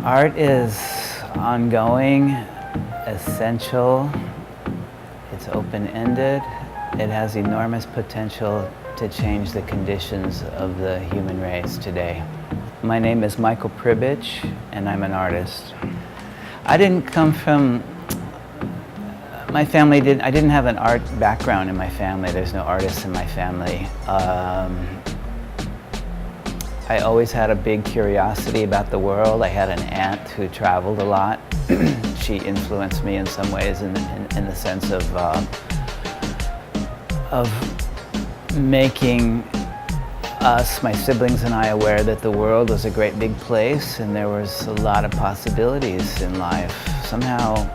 Art is ongoing, essential, it's open-ended, it has enormous potential to change the conditions of the human race today. My name is Michael Pribich, and I'm an artist. I didn't come from, I didn't have an art background in my family. There's no artists in my family. I always had a big curiosity about the world. I had an aunt who traveled a lot. She influenced me in some ways in the sense of making us, my siblings and I, aware that the world was a great big place and there was a lot of possibilities in life. Somehow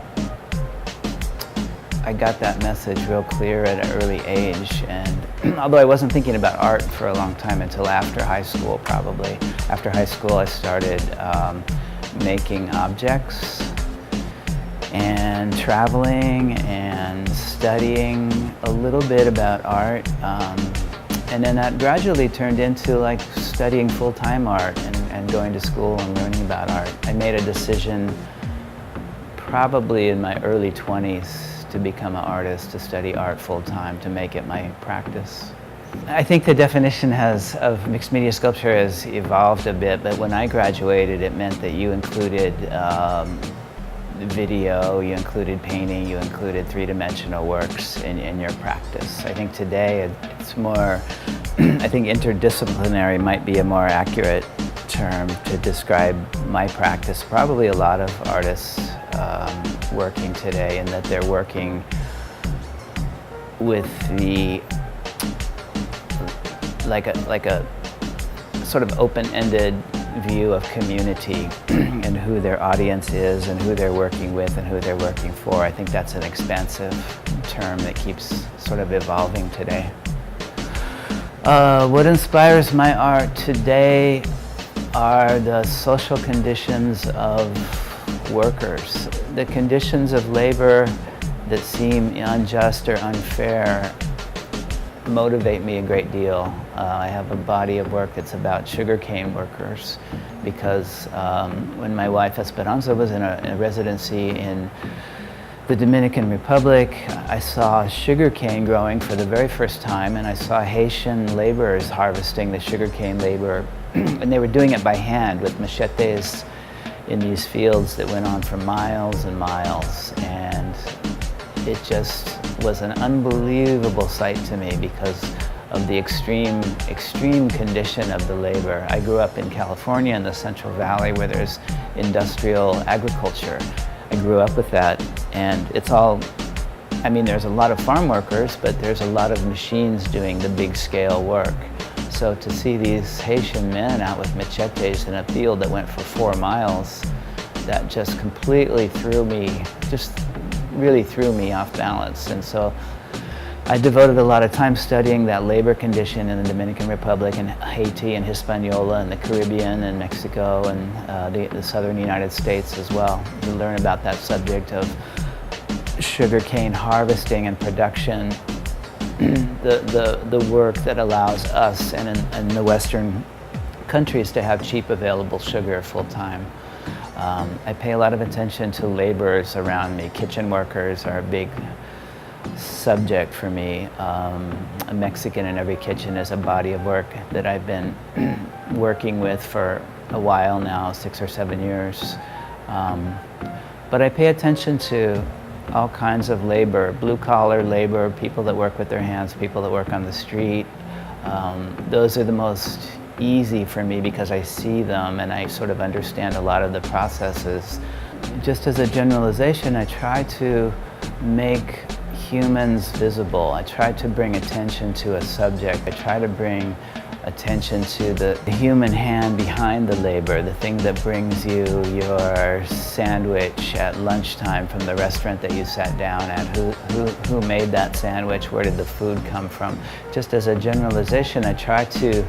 I got that message real clear at an early age, and although I wasn't thinking about art for a long time until after high school, probably. After high school I started making objects and traveling and studying a little bit about art. And then that gradually turned into like studying full-time art and going to school and learning about art. I made a decision probably in my early 20s to become an artist, to study art full-time, to make it my practice. I think the definition of mixed media sculpture has evolved a bit, but when I graduated it meant that you included video, you included painting, you included three-dimensional works in your practice. I think today it's more, I think interdisciplinary might be a more accurate term to describe my practice. Probably a lot of artists working today, and that they're working with the like a sort of open-ended view of community and who their audience is and who they're working with and who they're working for. I think that's an expansive term that keeps sort of evolving today. What inspires my art today are the social conditions of workers. The conditions of labor that seem unjust or unfair motivate me a great deal. I have a body of work that's about sugarcane workers because when my wife Esperanza was in a residency in the Dominican Republic, I saw sugarcane growing for the very first time, and I saw Haitian laborers harvesting the sugarcane labor, and they were doing it by hand with machetes in these fields that went on for miles and miles, and it just was an unbelievable sight to me because of the extreme condition of the labor. I grew up in California in the Central Valley where there's industrial agriculture. I grew up with that, and it's all, I mean, there's a lot of farm workers, but there's a lot of machines doing the big scale work. So to see these Haitian men out with machetes in a field that went for 4 miles, that just completely really threw me off balance. And so I devoted a lot of time studying that labor condition in the Dominican Republic and Haiti and Hispaniola and the Caribbean and Mexico and the southern United States as well, to learn about that subject of sugarcane harvesting and production, the work that allows us and in the Western countries to have cheap available sugar full time. I pay a lot of attention to laborers around me. Kitchen workers are a big subject for me. A Mexican in every kitchen is a body of work that I've been working with for a while now, 6 or 7 years. But I pay attention to all kinds of labor, blue-collar labor, people that work with their hands, people that work on the street. Those are the most easy for me because I see them and I sort of understand a lot of the processes. Just as a generalization, I try to make humans visible. I try to bring attention to a subject. I try to bring attention to the human hand behind the labor, the thing that brings you your sandwich at lunchtime from the restaurant that you sat down at. Who made that sandwich? Where did the food come from? Just as a generalization, I try to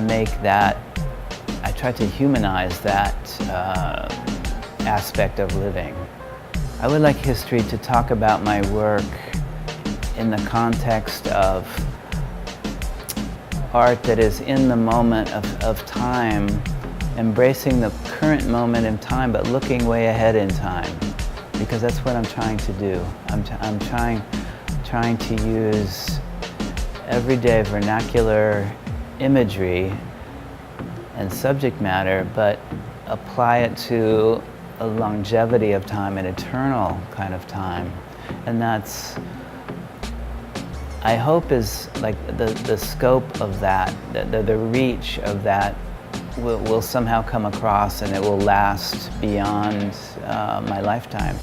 make that, I try to humanize that aspect of living. I would like history to talk about my work in the context of art that is in the moment of time embracing the current moment in time, but looking way ahead in time, because that's what I'm trying to do. I'm trying to use everyday vernacular imagery and subject matter, but apply it to a longevity of time, an eternal kind of time. And that's, I hope, is like the scope of that, the reach of that will somehow come across, and it will last beyond my lifetime.